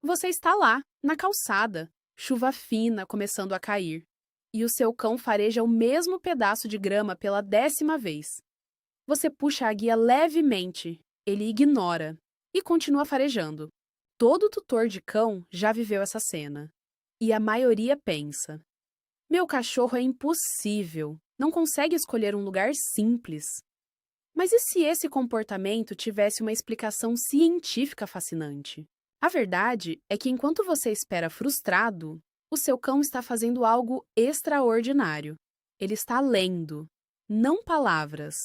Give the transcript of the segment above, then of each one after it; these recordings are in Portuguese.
Você está lá, na calçada, chuva fina começando a cair, e o seu cão fareja o mesmo pedaço de grama pela 10ª vez. Você puxa a guia levemente, ele ignora e continua farejando. Todo tutor de cão já viveu essa cena. E a maioria pensa: meu cachorro é impossível, não consegue escolher um lugar simples. Mas e se esse comportamento tivesse uma explicação científica fascinante? A verdade é que enquanto você espera frustrado, o seu cão está fazendo algo extraordinário. Ele está lendo, não palavras,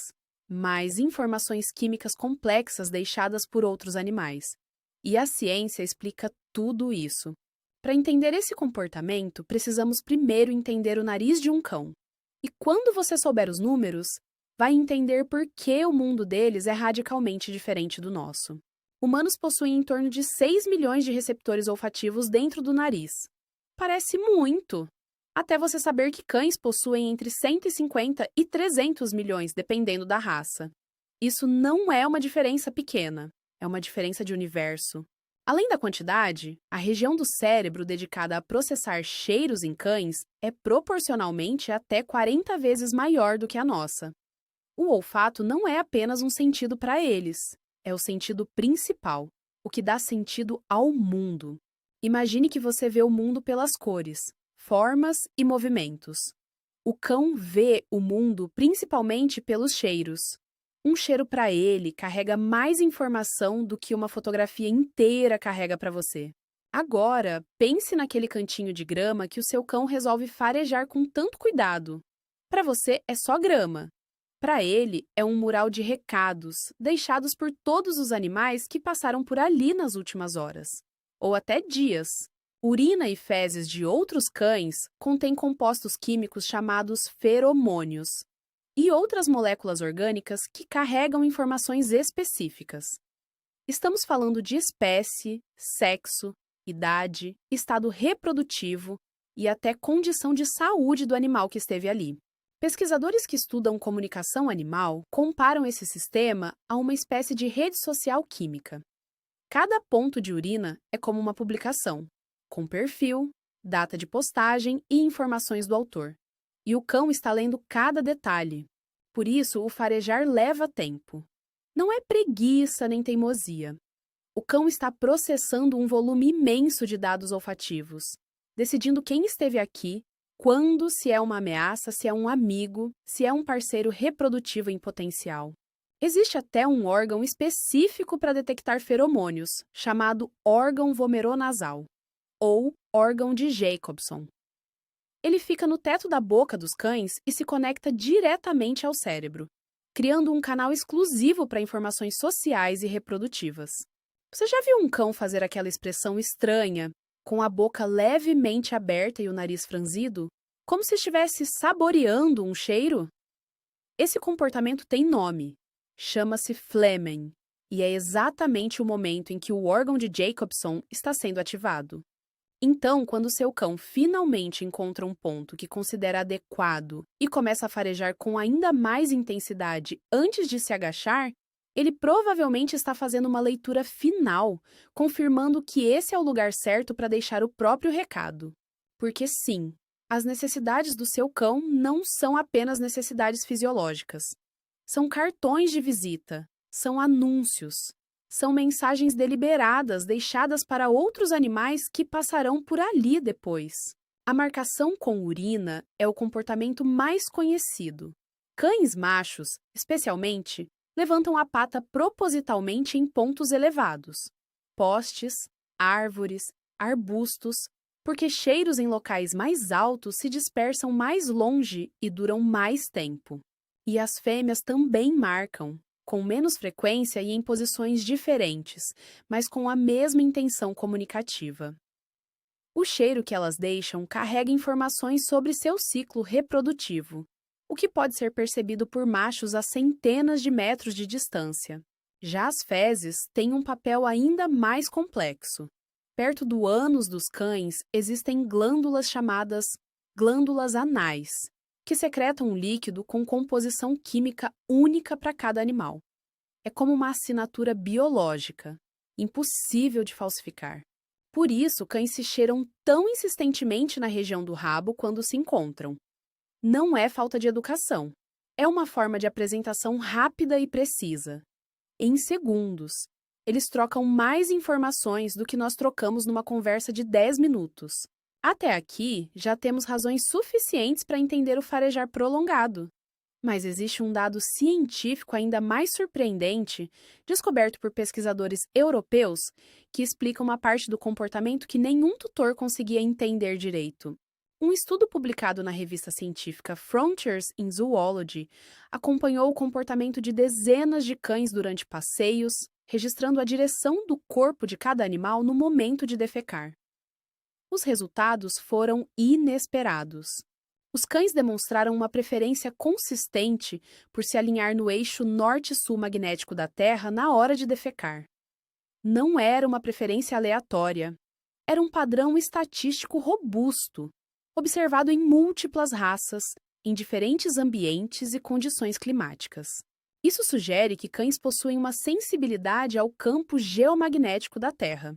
mas informações químicas complexas deixadas por outros animais. E a ciência explica tudo isso. Para entender esse comportamento, precisamos primeiro entender o nariz de um cão. E quando você souber os números, vai entender por que o mundo deles é radicalmente diferente do nosso. Humanos possuem em torno de 6 milhões de receptores olfativos dentro do nariz. Parece muito! Até você saber que cães possuem entre 150 e 300 milhões, dependendo da raça. Isso não é uma diferença pequena, é uma diferença de universo. Além da quantidade, a região do cérebro dedicada a processar cheiros em cães é proporcionalmente até 40 vezes maior do que a nossa. O olfato não é apenas um sentido para eles, é o sentido principal, o que dá sentido ao mundo. Imagine que você vê o mundo pelas cores, formas e movimentos. O cão vê o mundo principalmente pelos cheiros. Um cheiro para ele carrega mais informação do que uma fotografia inteira carrega para você. Agora, pense naquele cantinho de grama que o seu cão resolve farejar com tanto cuidado. Para você é só grama. Para ele, é um mural de recados, deixados por todos os animais que passaram por ali nas últimas horas, ou até dias. Urina e fezes de outros cães contêm compostos químicos chamados feromônios e outras moléculas orgânicas que carregam informações específicas. Estamos falando de espécie, sexo, idade, estado reprodutivo e até condição de saúde do animal que esteve ali. Pesquisadores que estudam comunicação animal comparam esse sistema a uma espécie de rede social química. Cada ponto de urina é como uma publicação, com perfil, data de postagem e informações do autor. E o cão está lendo cada detalhe. Por isso, o farejar leva tempo. Não é preguiça nem teimosia. O cão está processando um volume imenso de dados olfativos, decidindo quem esteve aqui, quando, se é uma ameaça, se é um amigo, se é um parceiro reprodutivo em potencial. Existe até um órgão específico para detectar feromônios, chamado órgão vomeronasal, ou órgão de Jacobson. Ele fica no teto da boca dos cães e se conecta diretamente ao cérebro, criando um canal exclusivo para informações sociais e reprodutivas. Você já viu um cão fazer aquela expressão estranha, com a boca levemente aberta e o nariz franzido, como se estivesse saboreando um cheiro? Esse comportamento tem nome. Chama-se Flehmen, e é exatamente o momento em que o órgão de Jacobson está sendo ativado. Então, quando seu cão finalmente encontra um ponto que considera adequado e começa a farejar com ainda mais intensidade antes de se agachar, ele provavelmente está fazendo uma leitura final, confirmando que esse é o lugar certo para deixar o próprio recado. Porque sim, as necessidades do seu cão não são apenas necessidades fisiológicas. São cartões de visita, são anúncios, são mensagens deliberadas deixadas para outros animais que passarão por ali depois. A marcação com urina é o comportamento mais conhecido. Cães machos, especialmente, levantam a pata propositalmente em pontos elevados, postes, árvores, arbustos, porque cheiros em locais mais altos se dispersam mais longe e duram mais tempo. E as fêmeas também marcam, com menos frequência e em posições diferentes, mas com a mesma intenção comunicativa. O cheiro que elas deixam carrega informações sobre seu ciclo reprodutivo, o que pode ser percebido por machos a centenas de metros de distância. Já as fezes têm um papel ainda mais complexo. Perto do ânus dos cães existem glândulas chamadas glândulas anais, que secretam um líquido com composição química única para cada animal. É como uma assinatura biológica, impossível de falsificar. Por isso, cães se cheiram tão insistentemente na região do rabo quando se encontram. Não é falta de educação. É uma forma de apresentação rápida e precisa. Em segundos, eles trocam mais informações do que nós trocamos numa conversa de 10 minutos. Até aqui, já temos razões suficientes para entender o farejar prolongado. Mas existe um dado científico ainda mais surpreendente, descoberto por pesquisadores europeus, que explica uma parte do comportamento que nenhum tutor conseguia entender direito. Um estudo publicado na revista científica Frontiers in Zoology acompanhou o comportamento de dezenas de cães durante passeios, registrando a direção do corpo de cada animal no momento de defecar. Os resultados foram inesperados. Os cães demonstraram uma preferência consistente por se alinhar no eixo norte-sul magnético da Terra na hora de defecar. Não era uma preferência aleatória. Era um padrão estatístico robusto, observado em múltiplas raças, em diferentes ambientes e condições climáticas. Isso sugere que cães possuem uma sensibilidade ao campo geomagnético da Terra.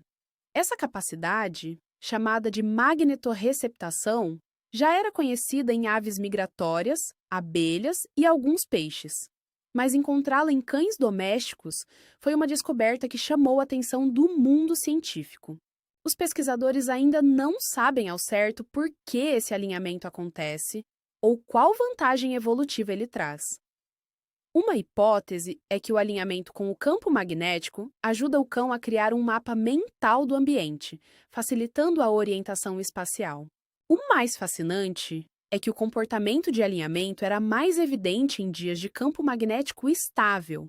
Essa capacidade, chamada de magnetorreceptação, já era conhecida em aves migratórias, abelhas e alguns peixes. Mas encontrá-la em cães domésticos foi uma descoberta que chamou a atenção do mundo científico. Os pesquisadores ainda não sabem ao certo por que esse alinhamento acontece ou qual vantagem evolutiva ele traz. Uma hipótese é que o alinhamento com o campo magnético ajuda o cão a criar um mapa mental do ambiente, facilitando a orientação espacial. O mais fascinante é que o comportamento de alinhamento era mais evidente em dias de campo magnético estável,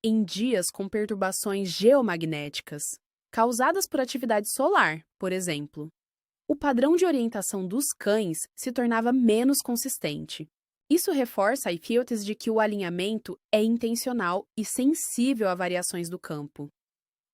em dias com perturbações geomagnéticas, causadas por atividade solar, por exemplo. O padrão de orientação dos cães se tornava menos consistente. Isso reforça a hipótese de que o alinhamento é intencional e sensível a variações do campo.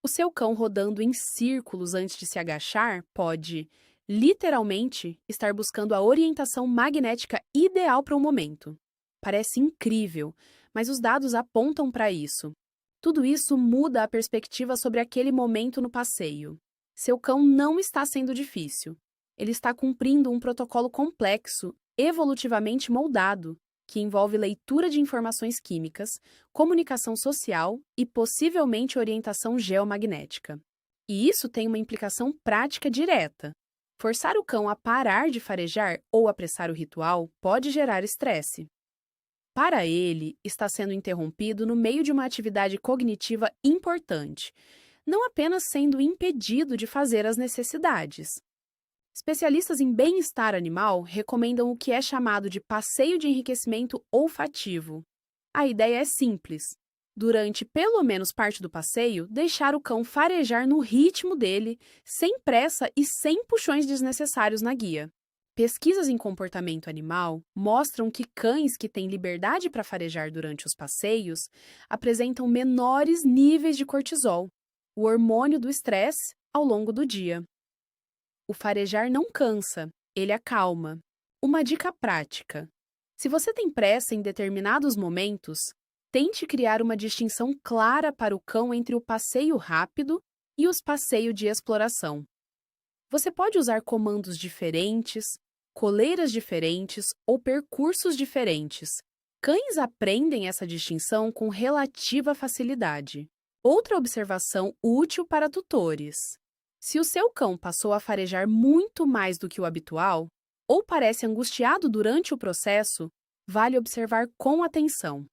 O seu cão rodando em círculos antes de se agachar pode, literalmente, estar buscando a orientação magnética ideal para o momento. Parece incrível, mas os dados apontam para isso. Tudo isso muda a perspectiva sobre aquele momento no passeio. Seu cão não está sendo difícil. Ele está cumprindo um protocolo complexo, evolutivamente moldado, que envolve leitura de informações químicas, comunicação social e possivelmente orientação geomagnética. E isso tem uma implicação prática direta. Forçar o cão a parar de farejar ou apressar o ritual pode gerar estresse. Para ele, está sendo interrompido no meio de uma atividade cognitiva importante, não apenas sendo impedido de fazer as necessidades. Especialistas em bem-estar animal recomendam o que é chamado de passeio de enriquecimento olfativo. A ideia é simples. Durante pelo menos parte do passeio, deixar o cão farejar no ritmo dele, sem pressa e sem puxões desnecessários na guia. Pesquisas em comportamento animal mostram que cães que têm liberdade para farejar durante os passeios apresentam menores níveis de cortisol, o hormônio do estresse, ao longo do dia. O farejar não cansa, ele acalma. Uma dica prática: se você tem pressa em determinados momentos, tente criar uma distinção clara para o cão entre o passeio rápido e os passeios de exploração. Você pode usar comandos diferentes, coleiras diferentes ou percursos diferentes. Cães aprendem essa distinção com relativa facilidade. Outra observação útil para tutores: se o seu cão passou a farejar muito mais do que o habitual, ou parece angustiado durante o processo, vale observar com atenção.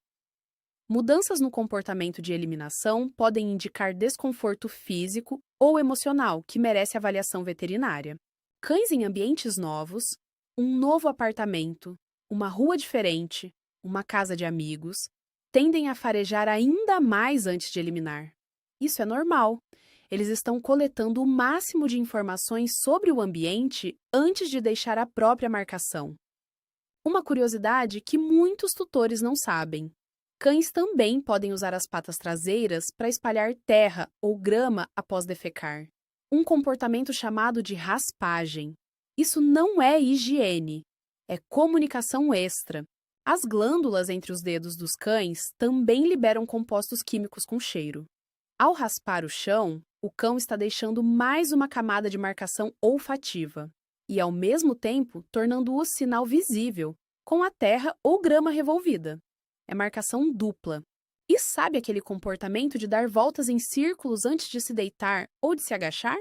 Mudanças no comportamento de eliminação podem indicar desconforto físico ou emocional que merece avaliação veterinária. Cães em ambientes novos, um novo apartamento, uma rua diferente, uma casa de amigos, tendem a farejar ainda mais antes de eliminar. Isso é normal. Eles estão coletando o máximo de informações sobre o ambiente antes de deixar a própria marcação. Uma curiosidade que muitos tutores não sabem: cães também podem usar as patas traseiras para espalhar terra ou grama após defecar. Um comportamento chamado de raspagem. Isso não é higiene, é comunicação extra. As glândulas entre os dedos dos cães também liberam compostos químicos com cheiro. Ao raspar o chão, o cão está deixando mais uma camada de marcação olfativa e, ao mesmo tempo, tornando o sinal visível, com a terra ou grama revolvida. É marcação dupla. E sabe aquele comportamento de dar voltas em círculos antes de se deitar ou de se agachar?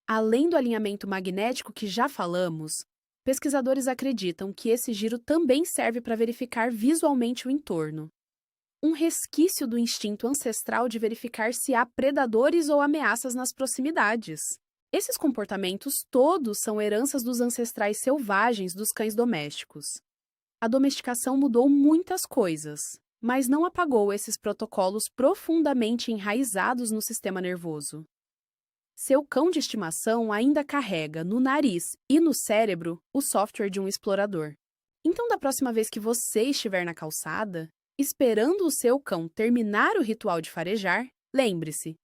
Além do alinhamento magnético que já falamos, pesquisadores acreditam que esse giro também serve para verificar visualmente o entorno. Um resquício do instinto ancestral de verificar se há predadores ou ameaças nas proximidades. Esses comportamentos todos são heranças dos ancestrais selvagens dos cães domésticos. A domesticação mudou muitas coisas, mas não apagou esses protocolos profundamente enraizados no sistema nervoso. Seu cão de estimação ainda carrega no nariz e no cérebro o software de um explorador. Então, da próxima vez que você estiver na calçada, esperando o seu cão terminar o ritual de farejar, lembre-se,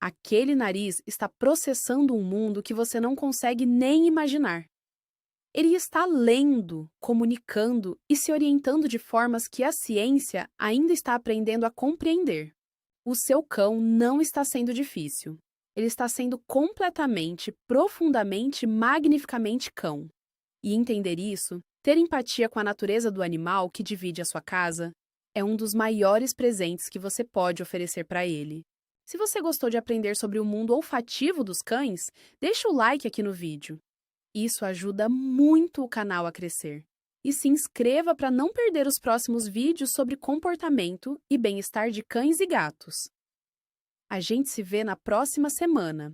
aquele nariz está processando um mundo que você não consegue nem imaginar. Ele está lendo, comunicando e se orientando de formas que a ciência ainda está aprendendo a compreender. O seu cão não está sendo difícil. Ele está sendo completamente, profundamente, magnificamente cão. E entender isso, ter empatia com a natureza do animal que divide a sua casa, é um dos maiores presentes que você pode oferecer para ele. Se você gostou de aprender sobre o mundo olfativo dos cães, deixa o like aqui no vídeo. Isso ajuda muito o canal a crescer. E se inscreva para não perder os próximos vídeos sobre comportamento e bem-estar de cães e gatos. A gente se vê na próxima semana.